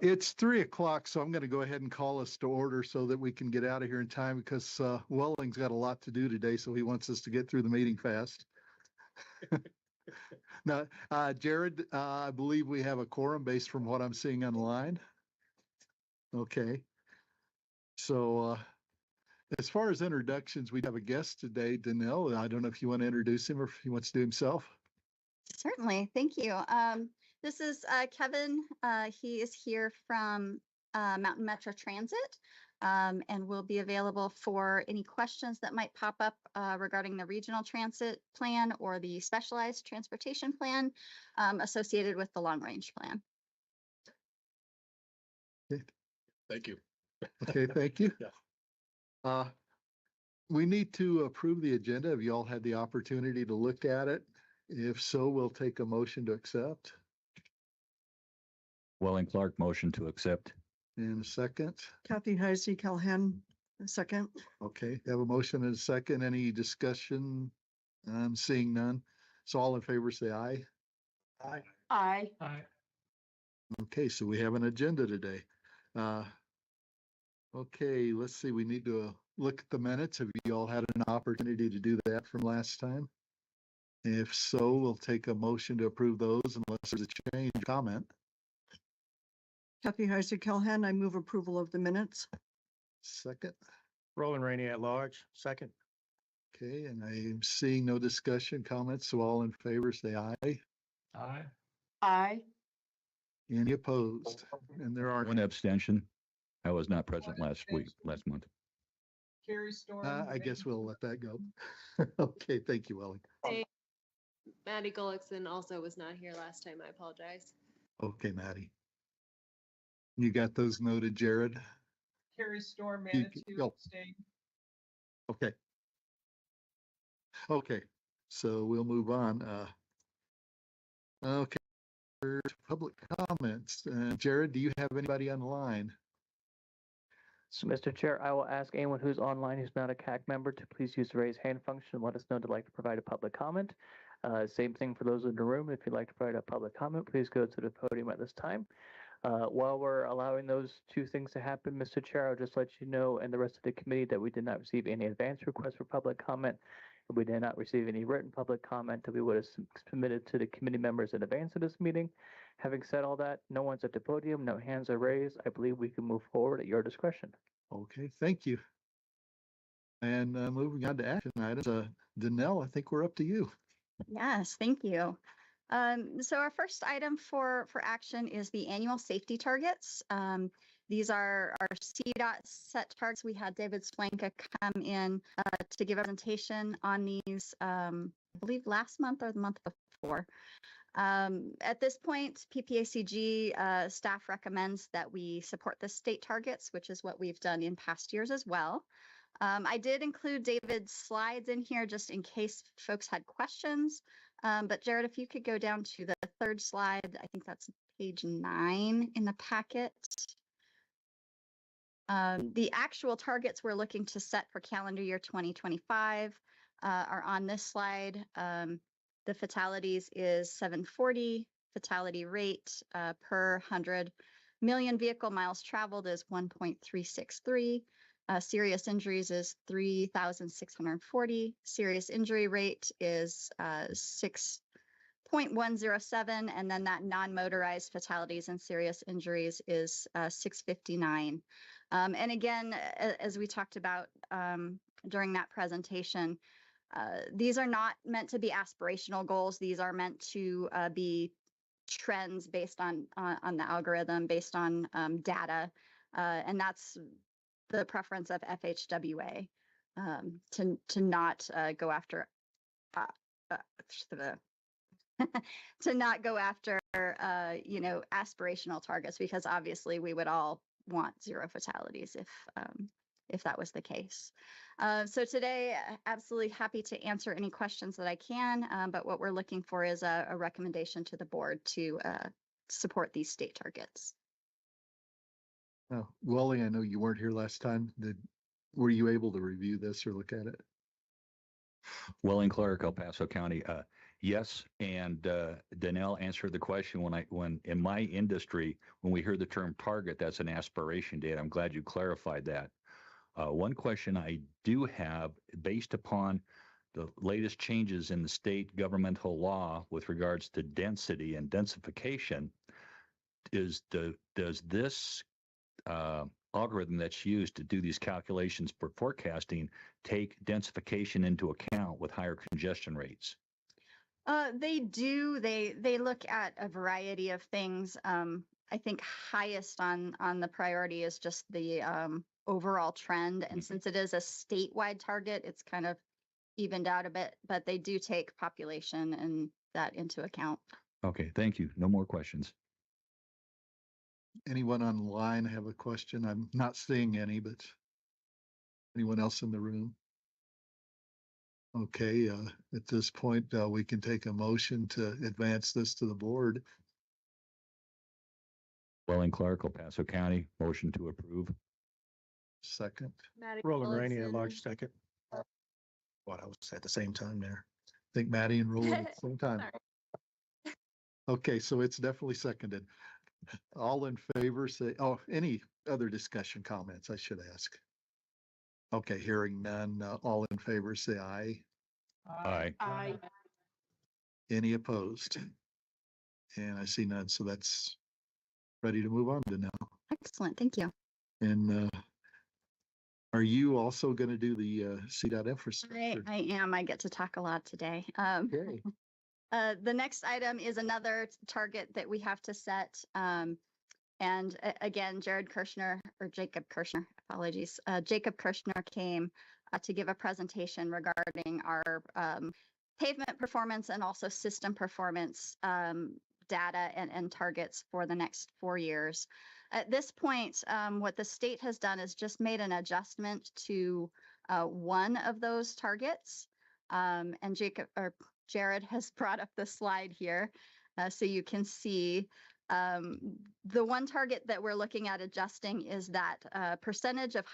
It's 3:00, so I'm going to go ahead and call us to order so that we can get out of here in time because Welling's got a lot to do today, so he wants us to get through the meeting fast. Now, Jared, I believe we have a quorum based from what I'm seeing online. Okay. So as far as introductions, we have a guest today, Danelle. I don't know if you want to introduce him or if he wants to do himself. Certainly. Thank you. This is Kevin. He is here from Mountain Metro Transit and will be available for any questions that might pop up regarding the regional transit plan or the specialized transportation plan associated with the long range plan. Okay. Thank you. Okay, thank you. Yeah. We need to approve the agenda. Have you all had the opportunity to look at it? If so, we'll take a motion to accept. Welling Clark, motion to accept. In a second. Kathy Heisey Calhoun, a second. Okay, have a motion and a second. Any discussion? I'm seeing none. So all in favor say aye. Aye. Aye. Aye. Okay, so we have an agenda today. Okay, let's see. We need to look at the minutes. Have you all had an opportunity to do that from last time? If so, we'll take a motion to approve those unless there's a change comment. Kathy Heisey Calhoun, I move approval of the minutes. Second. Roland Rainey at large, second. Okay, and I'm seeing no discussion comments, so all in favor say aye. Aye. Aye. Any opposed? And there are, One abstention. I was not present last month. Carrie Storm. I guess we'll let that go. Okay, thank you, Welling. Hey, Maddie Gullickson also was not here last time. I apologize. Okay, Maddie. You got those noted, Jared? Carrie Storm, You- Manitou, go. abstain. Okay. Okay, so we'll move on. Okay, public comments. Jared, do you have anybody on the line? So, Mr. Chair, I will ask anyone who's online who's not a CAC member to please use the raise hand function and let us know they'd like to provide a public comment. Same thing for those in the room. If you'd like to provide a public comment, please go to the podium at this time. While we're allowing those two things to happen, Mr. Chair, I'll just let you know and the rest of the committee that we did not receive any advance requests for public comment. We did not receive any written public comment that we would have submitted to the committee members in advance of this meeting. Having said all that, no one's at the podium, no hands are raised. I believe we can move forward at your discretion. Okay, thank you. And moving on to action items, Danelle, I think we're up to you. Yes, thank you. So our first item for action is the annual safety targets. These are our CDOT set targets. We had David Swanka come in to give a presentation on these, I believe last month or the month before. At this point, PPACG staff recommends that we support the state targets, which is what we've done in past years as well. I did include David's slides in here just in case folks had questions. But Jared, if you could go down to the third slide, I think that's page 9 in the packet. The actual targets we're looking to set for calendar year 2025 are on this slide. The fatalities is 740, fatality rate per 100 million vehicle miles traveled is 1.363. Serious injuries is 3,640. Serious injury rate is 6.107. And then that non-motorized fatalities and serious injuries is 659. And again, as we talked about during that presentation, these are not meant to be aspirational goals. These are meant to be trends based on the algorithm, based on data. And that's the preference of FHWA to not go after to not go after aspirational targets, because obviously we would all want 0 fatalities if that was the case. So today, absolutely happy to answer any questions that I can, but what we're looking for is a recommendation to the board to support these state targets. Oh, Wally, I know you weren't here last time. Were you able to review this or look at it? Welling Clark, El Paso County. Yes, and Danelle answered the question when in my industry, when we hear the term target, that's an aspiration date. I'm glad you clarified that. One question I do have, based upon the latest changes in the state governmental law with regards to density and densification, does this algorithm that's used to do these calculations for forecasting take densification into account with higher congestion rates? They do. They look at a variety of things. I think highest on the priority is just the overall trend. And since it is a statewide target, it's kind of evened out a bit, but they do take population and that into account. Okay, thank you. No more questions. Anyone online have a question? I'm not seeing any, but anyone else in the room? Okay, at this point, we can take a motion to advance this to the board. Welling Clark, El Paso County, motion to approve. Second, Maddie Roland Rainey at Gullickson. large, second. What, I was at the same time there. I think Maddie and Roland at the same time. Sorry. Okay, so it's definitely seconded. All in favor, say, oh, any other discussion comments I should ask? Okay, hearing none, all in favor, say aye. Aye. Aye. Any opposed? And I see none, so that's ready to move on to now. Excellent. Thank you. And are you also going to do the CDOT infrastructure? I am. I get to talk a lot today. Okay, The next item is another target that we have to set. Again, Jacob Kirschner, apologies. Jacob Kirschner came to give a presentation regarding our pavement performance and also system performance data and targets for the next 4 years. At this point, what the state has done is just made an adjustment to one of those targets. And Jared has brought up the slide here so you can see the one target that we're looking at adjusting is that percentage of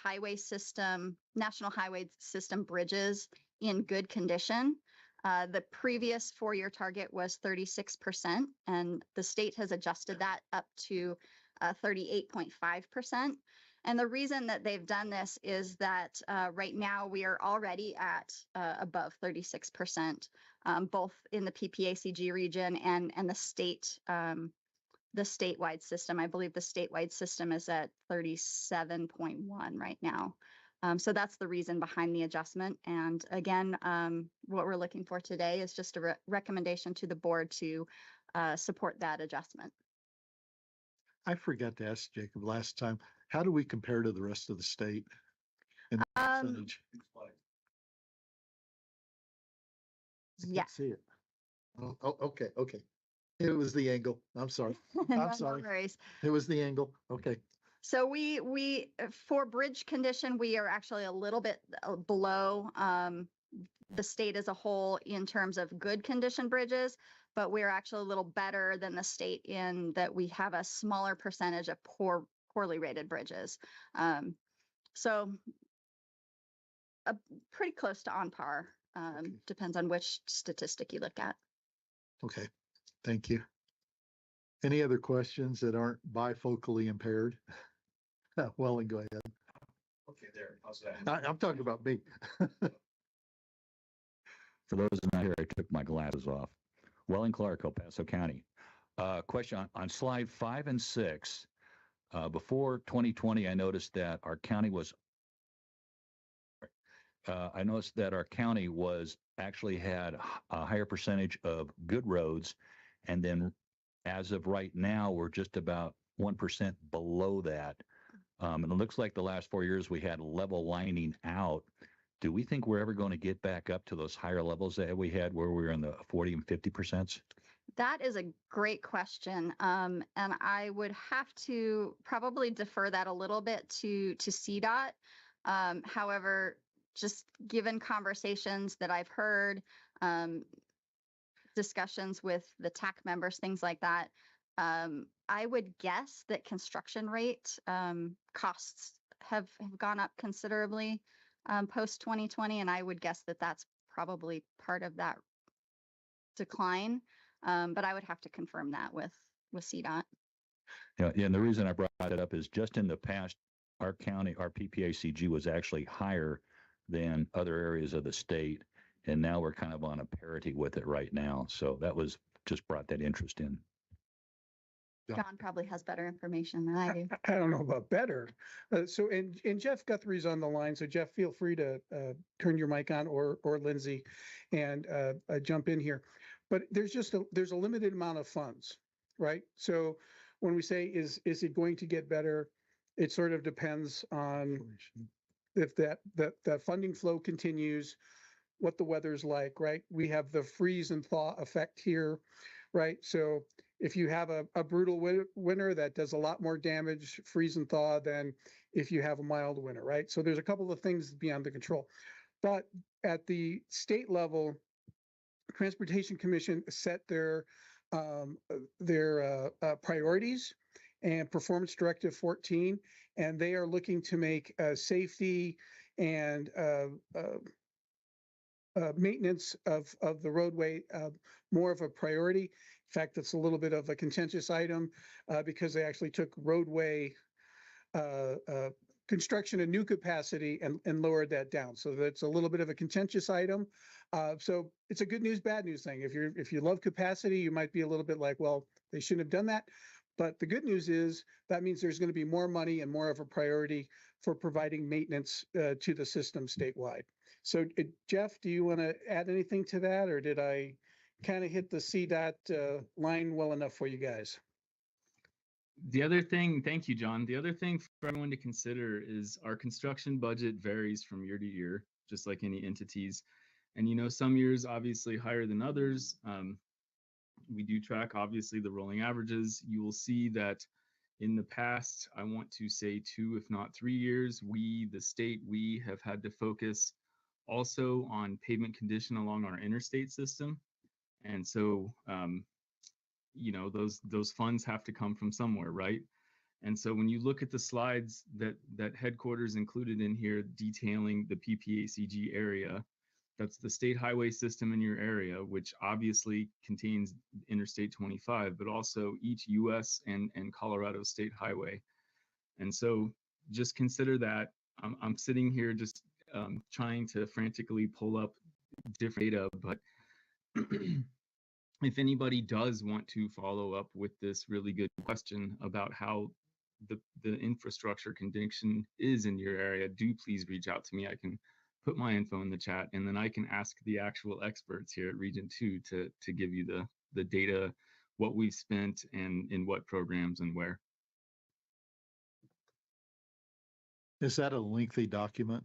national highway system bridges in good condition. The previous 4-year target was 36%, and the state has adjusted that up to 38.5%. And the reason that they've done this is that right now we are already at above 36%, both in the PPACG region and the statewide system. I believe the statewide system is at 37.1 right now. So that's the reason behind the adjustment. And again, what we're looking for today is just a recommendation to the board to support that adjustment. I forgot to ask Jacob last time, how do we compare to the rest of the state? In percentage? I Yeah. can't see it. Oh, okay. It was the angle. I'm sorry. No sorry. worries. It was the angle. Okay. So we for bridge condition, we are actually a little bit below the state as a whole in terms of good condition bridges, but we're actually a little better than the state in that we have a smaller percentage of poorly rated bridges. So pretty close to on par. Okay. Depends on which statistic you look at. Okay. Thank you. Any other questions that aren't bifocally impaired? Well, and go ahead. Okay, there, how's that? I'm talking about me. For those not here, I took my glasses off. Welling Clark, El Paso County. Question on slide 5 and 6. Before 2020, I noticed that our county was actually had a higher percentage of good roads, and then as of right now, we're just about 1% below that. And it looks like the last 4 years we had level lining out. Do we think we're ever going to get back up to those higher levels that we had where we were in the 40 and 50%? That is a great question. And I would have to probably defer that a little bit to CDOT. However, just given conversations that I've heard, discussions with the TAC members, things like that, I would guess that construction rate costs have gone up considerably post 2020, and I would guess that that's probably part of that decline. But I would have to confirm that with CDOT. Yeah, and the reason I brought it up is just in the past, our county, our PPACG was actually higher than other areas of the state. And now we're kind of on a parity with it right now. So that was just brought that interest in. Yeah. John probably has better information than I do. I don't know about better. And Jeff Guthrie's on the line. So Jeff, feel free to turn your mic on, or Lindsay, and jump in here. But there's a limited amount of funds, right? So when we say is it going to get better, it sort of depends on if that funding flow continues, what the weather's like, right? We have the freeze and thaw effect here, right? So if you have a brutal winter that does a lot more damage, freeze and thaw, than if you have a mild winter, right? So there's a couple of things beyond the control. But at the state level, Transportation Commission set their priorities and Performance Directive 14, and they are looking to make safety and maintenance of the roadway more of a priority. In fact, it's a little bit of a contentious item because they actually took roadway construction and new capacity and lowered that down. So that's a little bit of a contentious item. So it's a good news, bad news thing. If you love capacity, you might be a little bit like, well, they shouldn't have done that. But the good news is that means there's going to be more money and more of a priority for providing maintenance to the system statewide. So Jeff, do you want to add anything to that, or did I kind of hit the CDOT line well enough for you guys? The other thing, thank you, John. The other thing for everyone to consider is our construction budget varies from year to year, just like any entities. And, some years obviously higher than others. We do track, obviously, the rolling averages. You will see that in the past, I want to say 2, if not 3 years, the state, have had to focus also on pavement condition along our interstate system. And so, those funds have to come from somewhere, right? And so when you look at the slides that headquarters included in here detailing the PPACG area, that's the state highway system in your area, which obviously contains Interstate 25, but also each US and Colorado state highway. And so just consider that. I'm sitting here just trying to frantically pull up different data, but if anybody does want to follow up with this really good question about how the infrastructure condition is in your area, do please reach out to me. I can put my info in the chat, and then I can ask the actual experts here at Region 2 to give you the data, what we've spent, and in what programs and where. Is that a lengthy document?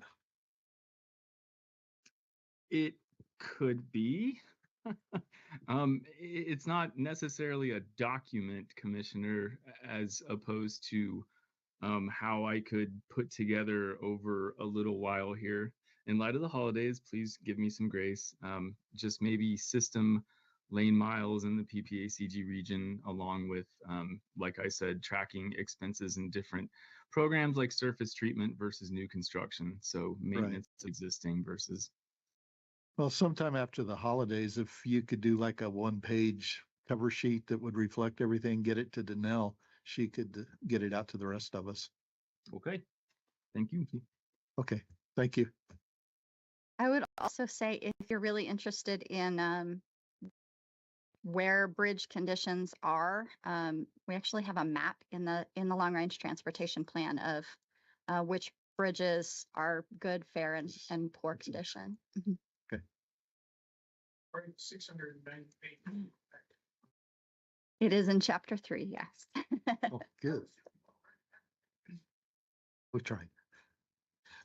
It could be. It's not necessarily a document, Commissioner, as opposed to how I could put together over a little while here. In light of the holidays, please give me some grace. Just maybe system lane miles in the PPACG region, along with, like I said, tracking expenses in different programs like surface treatment versus new construction. So maintenance existing versus. Well, sometime after the holidays, if you could do like a 1-page cover sheet that would reflect everything, get it to Danelle, she could get it out to the rest of us. Okay. Thank you. Okay. Thank you. I would also say if you're really interested in where bridge conditions are, we actually have a map in the long range transportation plan of which bridges are good, fair, and poor condition. Mhm. Okay. 690. It is in chapter 3, yes. Oh, good. We'll try.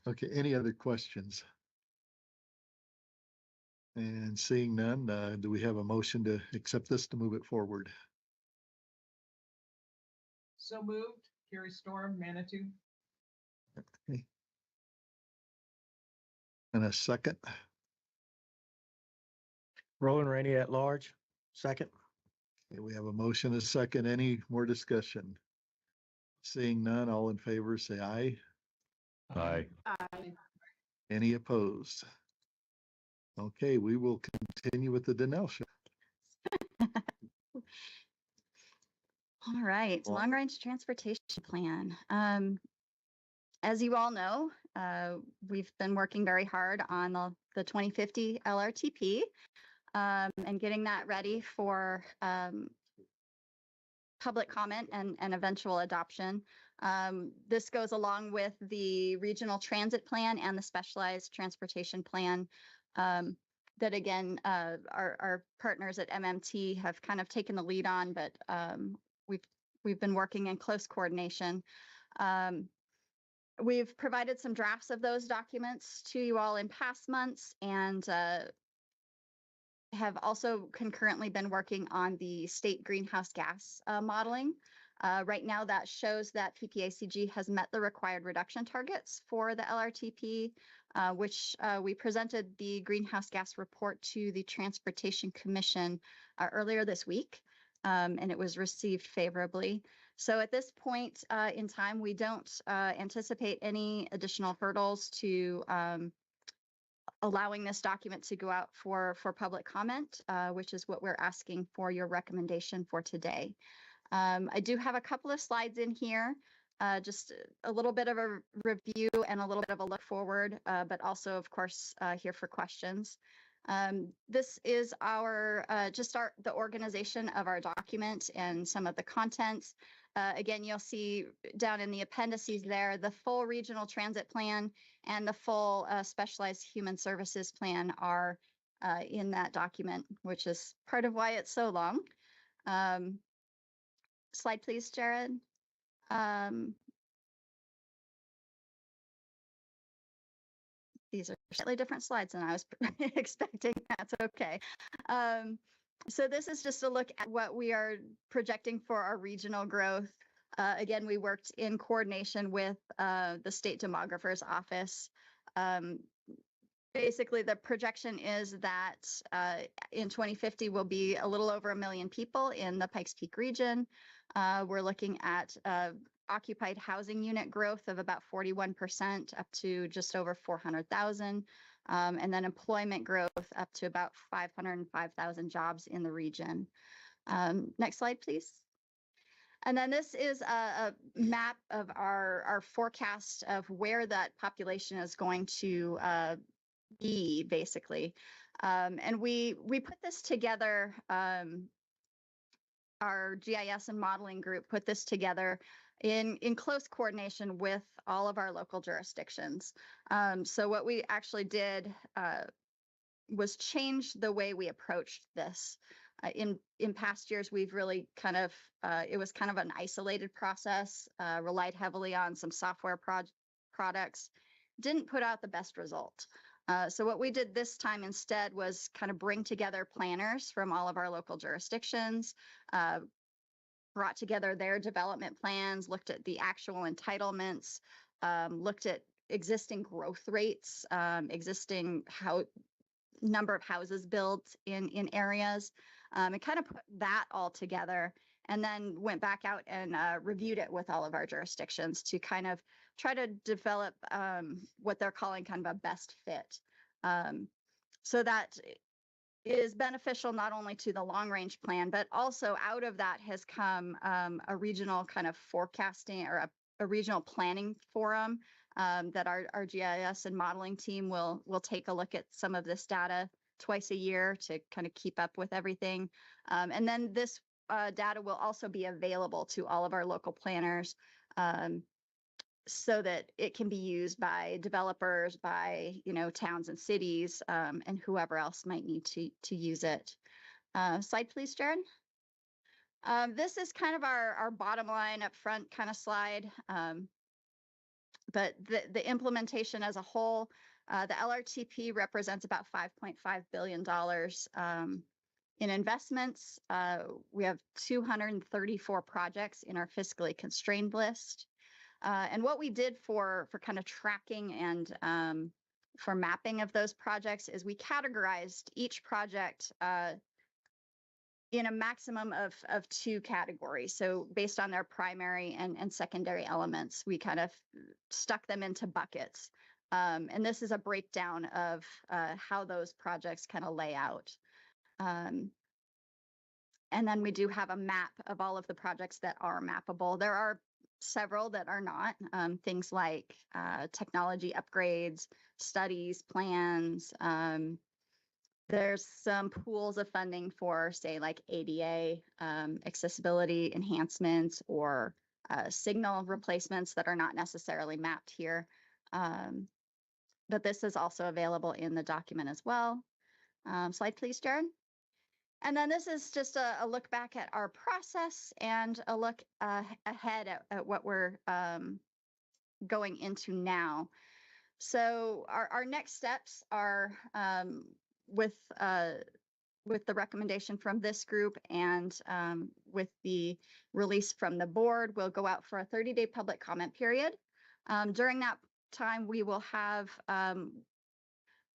Okay. Any other questions? And seeing none, do we have a motion to accept this to move it forward? So moved. Carrie Storm, Manitou. Okay. And a second? Roland Rainey at large, second. Okay, we have a motion, a second. Any more discussion? Seeing none, all in favor, say aye. Aye. Aye. Any opposed? Okay, we will continue with the Danelle show. All right, Well- long range transportation plan. As you all know, we've been working very hard on the 2050 LRTP and getting that ready for public comment and eventual adoption. This goes along with the regional transit plan and the specialized transportation plan that again, our partners at MMT have kind of taken the lead on, but we've been working in close coordination. We've provided some drafts of those documents to you all in past months and have also concurrently been working on the state greenhouse gas modeling. Right now, that shows that PPACG has met the required reduction targets for the LRTP, which we presented the greenhouse gas report to the Transportation Commission earlier this week, and it was received favorably. So at this point in time, we don't anticipate any additional hurdles to allowing this document to go out for public comment, which is what we're asking for your recommendation for today. I do have a couple of slides in here, just a little bit of a review and a little bit of a look forward, but also, of course, here for questions. This is the organization of our document and some of the contents. Again, you'll see down in the appendices there, the full regional transit plan and the full specialized human services plan are in that document, which is part of why it's so long. Slide, please, Jared. These are slightly different slides than I was expecting. That's okay. So this is just a look at what we are projecting for our regional growth. Again, we worked in coordination with the State Demographer's Office. Basically, the projection is that in 2050, we'll be a little over 1 million people in the Pikes Peak region. We're looking at occupied housing unit growth of about 41% up to just over 400,000. And then employment growth up to about 505,000 jobs in the region. Next slide, please. And then this is a map of our forecast of where that population is going to be, basically. And we put this together, our GIS and modeling group put this together in close coordination with all of our local jurisdictions. So what we actually did was change the way we approached this. In past years, we've really kind of, it was kind of an isolated process, relied heavily on some software products, didn't put out the best result. So what we did this time instead was kind of bring together planners from all of our local jurisdictions, brought together their development plans, looked at the actual entitlements, looked at existing growth rates, existing number of houses built in areas, and kind of put that all together, and then went back out and reviewed it with all of our jurisdictions to kind of try to develop what they're calling kind of a best fit. So that is beneficial not only to the long range plan, but also out of that has come a regional kind of forecasting or a regional planning forum that our GIS and modeling team will take a look at some of this data twice a year to kind of keep up with everything. And then this data will also be available to all of our local planners so that it can be used by developers, by towns and cities, and whoever else might need to use it. Slide, please, Jared. This is kind of our bottom line up front kind of slide. But the implementation as a whole, the LRTP represents about $5.5 billion in investments. We have 234 projects in our fiscally constrained list. And what we did for kind of tracking and for mapping of those projects is we categorized each project in a maximum of 2 categories. So based on their primary and secondary elements, we kind of stuck them into buckets. And this is a breakdown of how those projects kind of lay out. And then we do have a map of all of the projects that are mappable. There are several that are not, things like technology upgrades, studies, plans. There's some pools of funding for, say, like ADA, accessibility enhancements, or signal replacements that are not necessarily mapped here. But this is also available in the document as well. Slide, please, Jared. And then this is just a look back at our process and a look ahead at what we're going into now. So our next steps are with the recommendation from this group and with the release from the board, we'll go out for a 30-day public comment period. During that time, we will have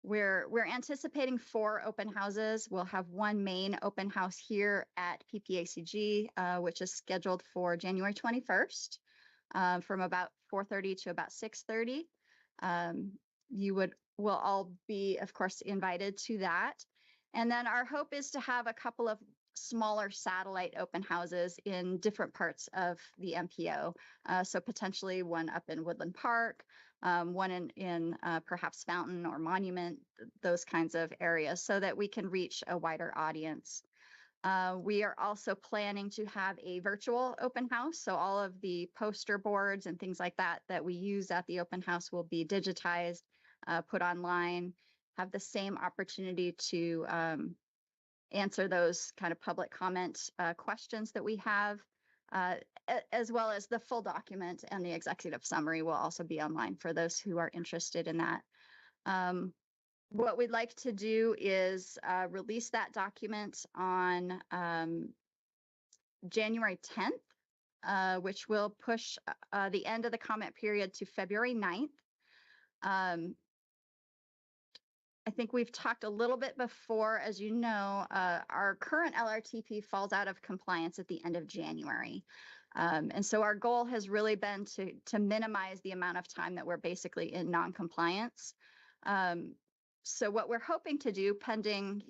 we're anticipating 4 open houses. We'll have one main open house here at PPACG, which is scheduled for January 21st, from about 4:30 to about 6:30. Will all be, of course, invited to that. And then our hope is to have a couple of smaller satellite open houses in different parts of the MPO. So potentially one up in Woodland Park, one in perhaps Fountain or Monument, those kinds of areas, so that we can reach a wider audience. We are also planning to have a virtual open house. So all of the poster boards and things like that that we use at the open house will be digitized, put online, have the same opportunity to answer those kind of public comment questions that we have, as well as the full document and the executive summary will also be online for those who are interested in that. What we'd like to do is release that document on January 10th, which will push the end of the comment period to February 9th. I think we've talked a little bit before, as you know, our current LRTP falls out of compliance at the end of January. And so our goal has really been to minimize the amount of time that we're basically in non-compliance. So what we're hoping to do, pending,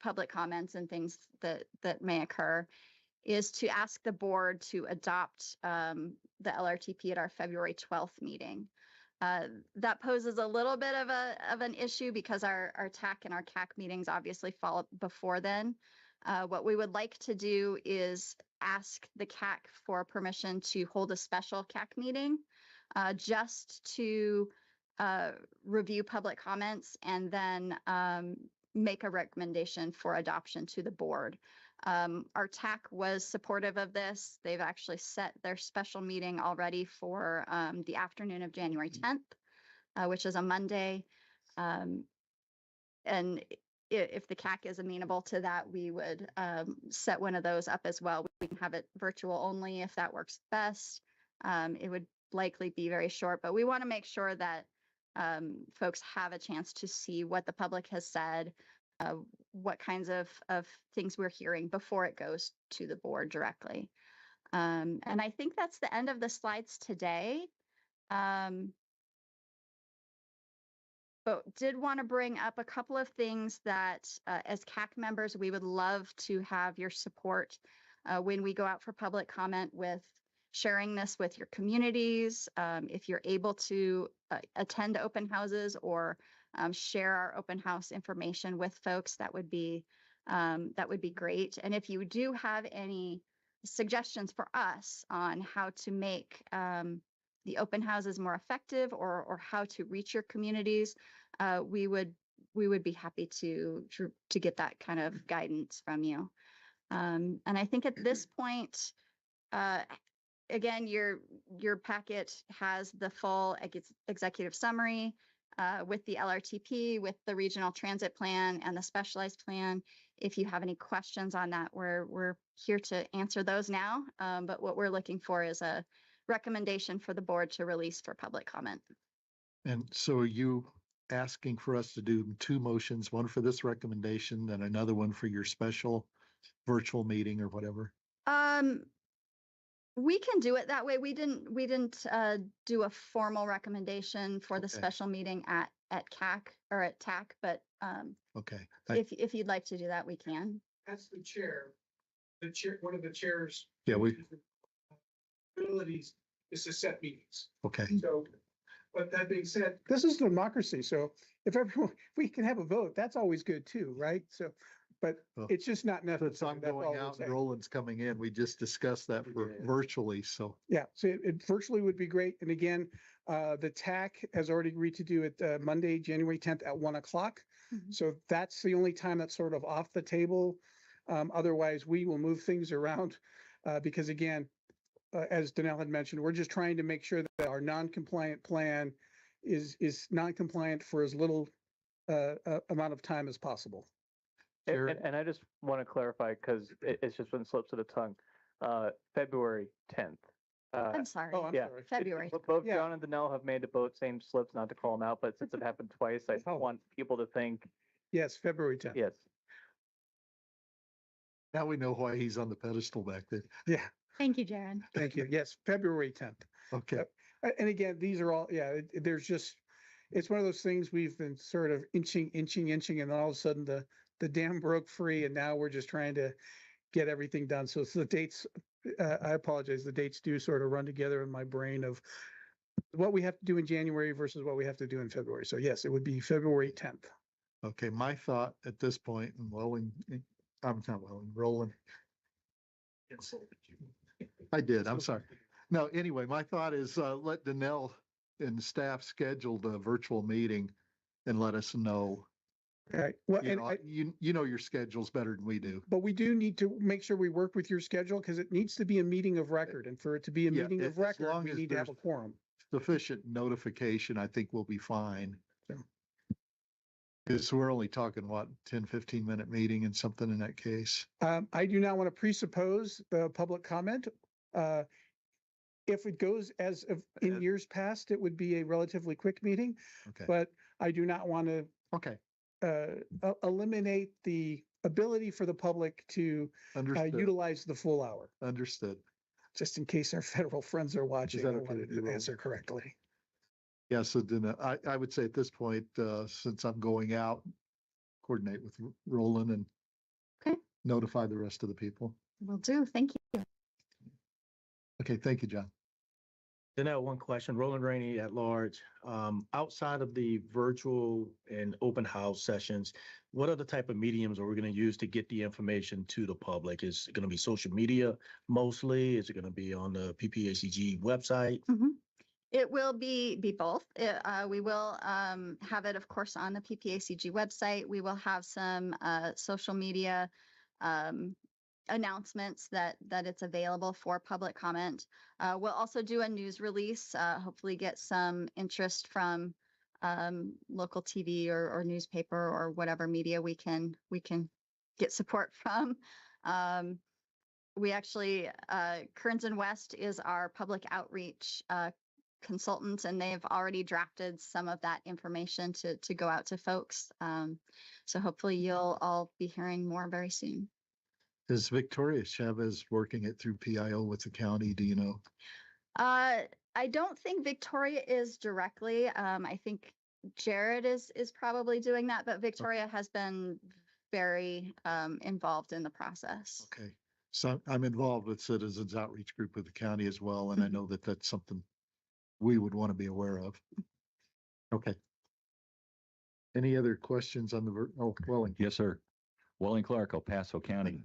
public comments and things that may occur, is to ask the board to adopt the LRTP at our February 12th meeting. That poses a little bit of an issue because our TAC and our CAC meetings obviously fall before then. What we would like to do is ask the CAC for permission to hold a special CAC meeting just to review public comments and then make a recommendation for adoption to the board. Our TAC was supportive of this. They've actually set their special meeting already for the afternoon of January 10th, which is a Monday. And if the CAC is amenable to that, we would set one of those up as well. We can have it virtual only if that works best. It would likely be very short, but we want to make sure that folks have a chance to see what the public has said, what kinds of things we're hearing before it goes to the board directly. And I think that's the end of the slides today. But did want to bring up a couple of things that as CAC members, we would love to have your support when we go out for public comment with sharing this with your communities. If you're able to attend open houses or share our open house information with folks, that would be great. And if you do have any suggestions for us on how to make the open houses more effective or how to reach your communities, we would be happy to get that kind of guidance from you. And I think at this point, again, your packet has the full executive summary with the LRTP, with the regional transit plan and the specialized plan. If you have any questions on that, we're here to answer those now. But what we're looking for is a recommendation for the board to release for public comment. And so are you asking for us to do 2 motions, one for this recommendation and another one for your special virtual meeting or whatever? We can do it that way. We didn't do a formal recommendation for the special meeting at CAC or at TAC, but okay. if you'd like to do that, we can. As the chair, the chair, one of the chairs. Yeah, Abilities is to set meetings. Okay. So, but that being said, this is democracy. So if everyone, if we can have a vote, that's always good too, right? So, but Well, it's just not Since necessary. I'm That's all going we're out and saying. Roland's coming in, we just discussed that for virtually, so. Yeah, so it virtually would be great. And again, the TAC has already agreed to do it Monday, January 10th at 1 o'clock. Mhm. So that's the only time that's sort of off the table. Otherwise, we will move things around because again, as Danelle had mentioned, we're just trying to make sure that our non-compliant plan is non-compliant for as little amount of time as possible. Jared? And I just want to clarify because it's just been slips of the tongue. February 10th. I'm sorry. Oh, I'm yeah. sorry. February. Both Yeah. John and Danelle have made the both same slips, not to call them out, but since it happened twice, I Oh. want people to think, Yes, February 10th. yes. Now we know why he's on the pedestal back there. Yeah, Thank you, Jared. thank you. Yes, February 10th. Okay. Yep. And again, these are all, yeah, there's just, it's one of those things we've been sort of inching, and then all of a sudden the dam broke free and now we're just trying to get everything done. So it's the dates, I apologize, the dates do sort of run together in my brain of what we have to do in January versus what we have to do in February. So yes, it would be February 10th. Okay, my thought at this point, and Roland. I did, I'm sorry. No, anyway, my thought is, let Danelle and staff schedule the virtual meeting and let us know. All right. Well, You and know, you know your schedules better than we do. but we do need to make sure we work with your schedule because it needs to be a meeting of record. And for it to be a Yeah, meeting as of record, long we as need to have a there's- quorum. Sufficient notification, I think we'll be fine. Yeah. Because we're only talking, what, 10, 15-minute meeting and something in that case. I do not want to presuppose the public comment. If it goes as of in years past, it would be a relatively quick meeting, Okay, but I do not want to okay, eliminate the ability for the public to understood, utilize the full hour, understood. just in case our federal friends are watching. that I okay wanted with you, to Roland? answer correctly. Yeah, so then I would say at this point, since I'm going out, coordinate with Roland and Okay. notify the rest of the people. Will do. Thank you. Okay, thank you, John. Then I have one question, Roland Rainey at large. Outside of the virtual and open house sessions, what other type of mediums are we going to use to get the information to the public? Is it going to be social media mostly? Is it going to be on the PPACG website? It will be both. We will have it, of course, on the PPACG website. We will have some social media announcements that it's available for public comment. We'll also do a news release, hopefully get some interest from local TV or newspaper or whatever media we can get support from. We actually, Kearns and West is our public outreach consultants, and they've already drafted some of that information to go out to folks. So hopefully you'll all be hearing more very soon. Is Victoria Chavez working it through PIO with the county? Do you know? I don't think Victoria is directly. I think Jared is probably doing that, but Victoria has been very involved in the process. Okay, so I'm involved with Citizens Outreach Group with the county as well, and I know that that's something we would want to be aware of. Okay. Any other questions on the, Welling? Yes, sir. Welling Clark, El Paso County.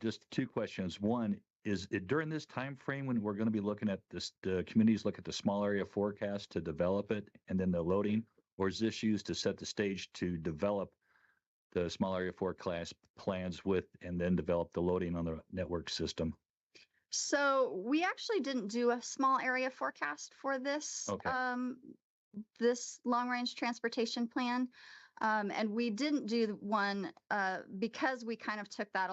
Just two questions. One, is it during this time frame when we're going to be looking at this, the communities look at the small area forecast to develop it and then the loading? Or is this used to set the stage to develop the small area forecast plans with and then develop the loading on the network system? So we actually didn't do a small area forecast for this Okay. This long range transportation plan. And we didn't do one because we kind of took that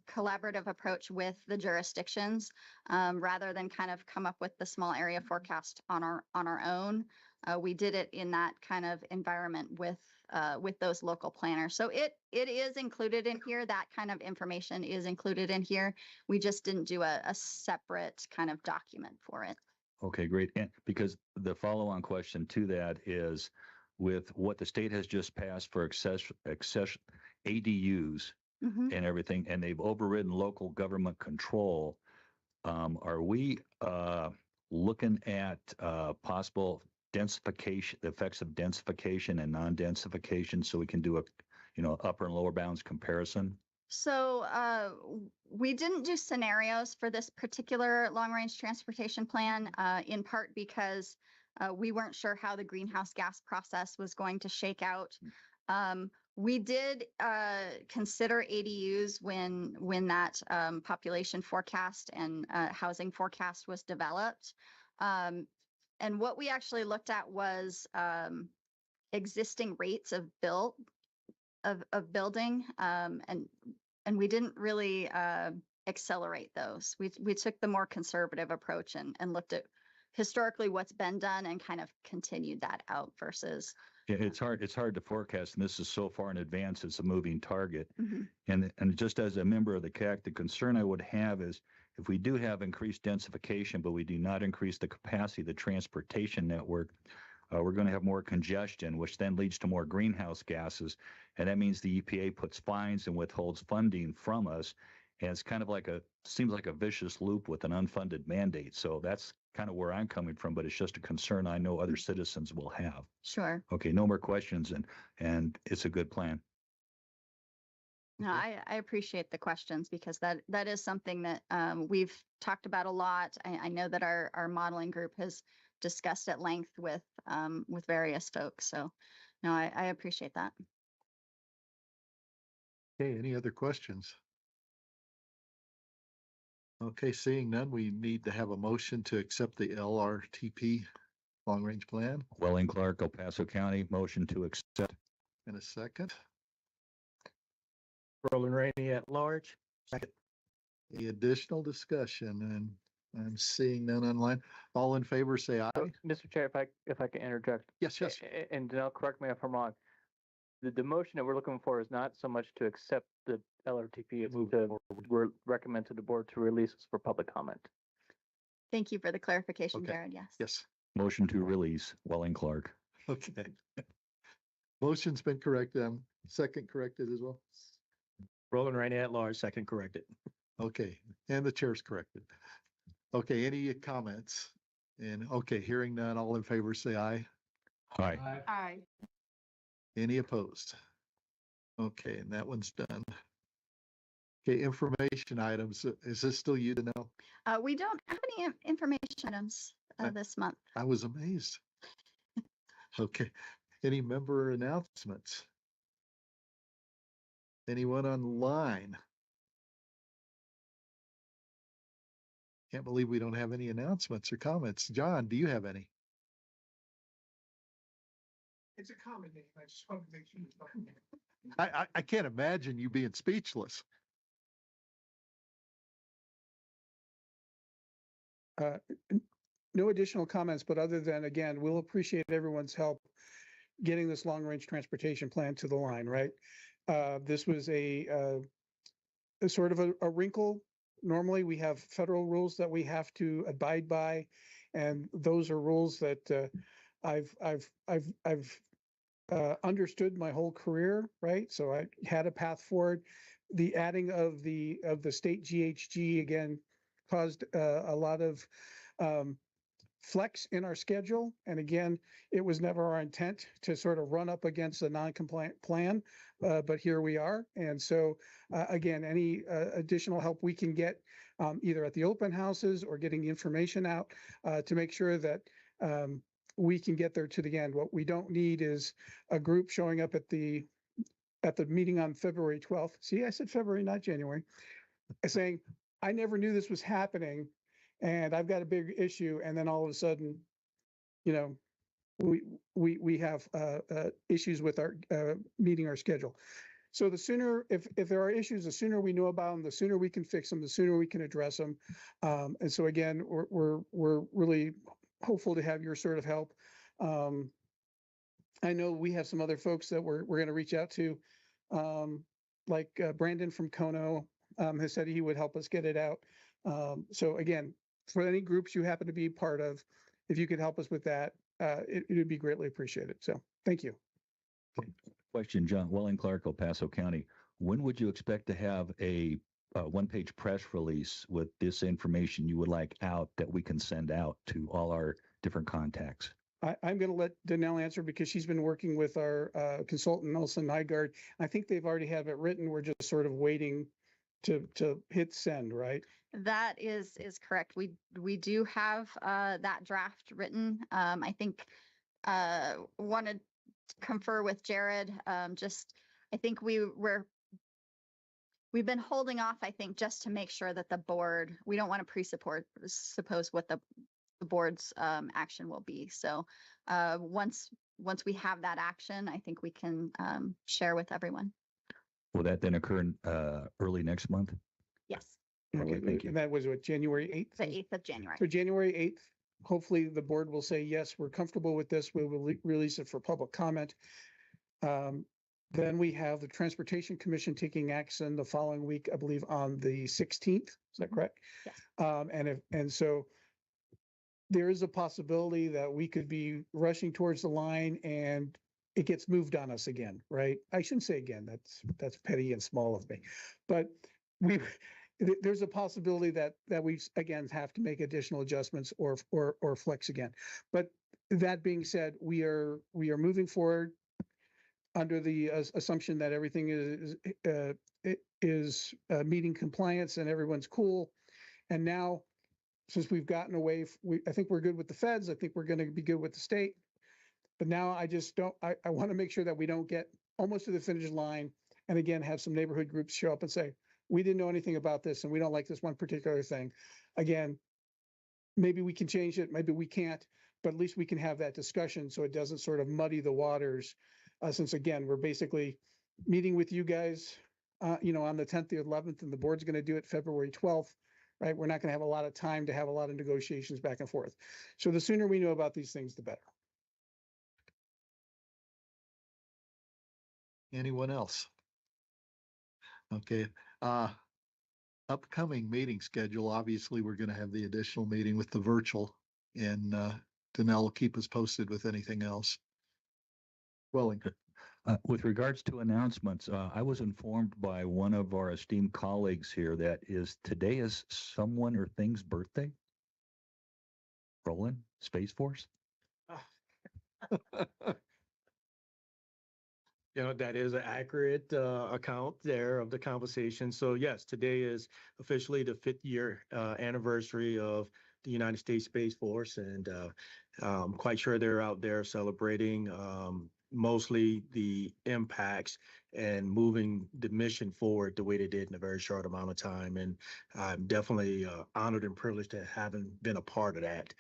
collaborative approach with the jurisdictions rather than kind of come up with the small area forecast on our own. We did it in that kind of environment with those local planners. So it is included in here. That kind of information is included in here. We just didn't do a separate kind of document for it. Okay, great. And because the follow-on question to that is with what the state has just passed for access ADUs Mhm. and everything, and they've overridden local government control. Are we looking at possible densification, the effects of densification and non-densification, so we can do a, upper and lower bounds comparison? So we didn't do scenarios for this particular long-range transportation plan, in part because we weren't sure how the greenhouse gas process was going to shake out. We did consider ADUs when that population forecast and housing forecast was developed. And what we actually looked at was existing rates of building, and we didn't really accelerate those. We took the more conservative approach and looked at historically what's been done and kind of continued that out versus. Yeah, it's hard to forecast, and this is so far in advance, it's a moving target. Mhm. And just as a member of the CAC, the concern I would have is if we do have increased densification, but we do not increase the capacity of the transportation network, we're going to have more congestion, which then leads to more greenhouse gases. And that means the EPA puts fines and withholds funding from us. And it's kind of seems like a vicious loop with an unfunded mandate. So that's kind of where I'm coming from, but it's just a concern I know other citizens will have. Sure. Okay, no more questions, and it's a good plan. No, I appreciate the questions because that is something that we've talked about a lot. I know that our modeling group has discussed at length with various folks. So no, I appreciate that. Okay, any other questions? Okay, seeing none, we need to have a motion to accept the LRTP long-range plan Welling Clark, El Paso County, motion to accept. in a second. Roland Rainey at large. Second. Any additional discussion? And I'm seeing none online. All in favor, say aye. So, Mr. Chair, if I can interject. Yes, yes. And Danelle, correct me if I'm wrong. The motion that we're looking for is not so much to accept the LRTP, it's to recommend to the board to release this for public comment. Thank you for the clarification, Okay. Jared. Yes. Yes. Motion to release Welling Clark. Okay. Motion's been corrected. Second corrected as well. Roland Rainey at large, second corrected. Okay, and the chair's corrected. Okay, any comments? And okay, hearing none, all in favor, say aye. Aye. Aye. Any opposed? Okay, and that one's done. Okay, information items. Is this still you to know? We don't have any information items this month. I was amazed. Okay, any member announcements? Anyone online? Can't believe we don't have any announcements or comments. John, do you have any? It's a common name. I just want to make sure. I can't imagine you being speechless. No additional comments, but other than, again, we'll appreciate everyone's help getting this long-range transportation plan to the line, right? This was a sort of a wrinkle. Normally, we have federal rules that we have to abide by, and those are rules that I've understood my whole career, right? So I had a path forward. The adding of the state GHG again caused a lot of flex in our schedule. And again, it was never our intent to sort of run up against a non-compliant plan, but here we are. And so again, any additional help we can get either at the open houses or getting the information out to make sure that we can get there to the end. What we don't need is a group showing up at the meeting on February 12th. See, I said February, not January, saying, I never knew this was happening and I've got a big issue. And then all of a sudden, you know, we have issues with our meeting our schedule. So the sooner, if there are issues, the sooner we know about them, the sooner we can fix them, the sooner we can address them. And so again, we're really hopeful to have your sort of help. I know we have some other folks that we're going to reach out to, like Brandon from Kono has said he would help us get it out. So again, for any groups you happen to be part of, if you could help us with that, it would be greatly appreciated. So thank you. Question, John. Welling Clark, El Paso County. when would you expect to have a one-page press release with this information you would like out that we can send out to all our different contacts? I'm going to let Danelle answer because she's been working with our consultant, Nelson Nygaard. I think they've already have it written. We're just sort of waiting to hit send, right? That is correct. We do have that draft written. I think wanted to confer with Jared. I think we've been holding off, I think, just to make sure that the board, we don't want to suppose what the board's action will be. So once we have that action, I think we can share with everyone. Will that then occur in early next month? Yes, Okay, thank you. And that was what, January 8th? the 8th of January. So January 8th, hopefully the board will say, yes, we're comfortable with this. We will release it for public comment. Then we have the Transportation Commission taking action the following week, I believe on the 16th. Is that correct? Yes. And so there is a possibility that we could be rushing towards the line and it gets moved on us again, right? I shouldn't say again, that's petty and small of me. But there's a possibility that we again have to make additional adjustments or flex again. But that being said, we are moving forward under the assumption that everything is meeting compliance and everyone's cool. And now, since we've gotten away, I think we're good with the feds. I think we're going to be good with the state. But now I want to make sure that we don't get almost to the finish line and again have some neighborhood groups show up and say, we didn't know anything about this and we don't like this one particular thing. Again, maybe we can change it, maybe we can't, but at least we can have that discussion so it doesn't sort of muddy the waters. Since again, we're basically meeting with you guys, on the 10th or 11th, and the board's going to do it February 12th, right? We're not going to have a lot of time to have a lot of negotiations back and forth. So the sooner we know about these things, the better. Anyone else? Okay. Upcoming meeting schedule. Obviously, we're going to have the additional meeting with the virtual, and Danelle will keep us posted with anything else. Wellington. With regards to announcements, I was informed by one of our esteemed colleagues here that today is someone or thing's birthday. Roland, Space Force. That is an accurate account there of the conversation. So yes, today is officially the 5th year anniversary of the United States Space Force, and I'm quite sure they're out there celebrating mostly the impacts and moving the mission forward the way they did in a very short amount of time. And I'm definitely honored and privileged to having been a part of that.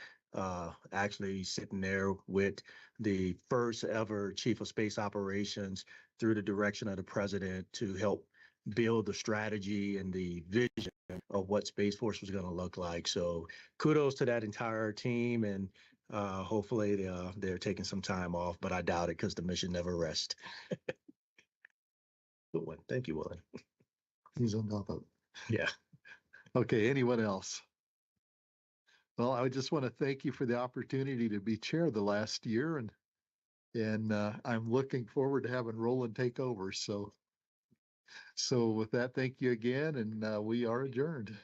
Actually sitting there with the first ever chief of space operations through the direction of the president to help build the strategy and the vision of what Space Force was going to look like. So kudos to that entire team, and hopefully they're taking some time off, but I doubt it because the mission never rests. Good one. Thank you, Willie. He's on top of it. Yeah. Okay, anyone else? Well, I just want to thank you for the opportunity to be chair the last year, and I'm looking forward to having Roland take over. So with that, thank you again, and we are adjourned.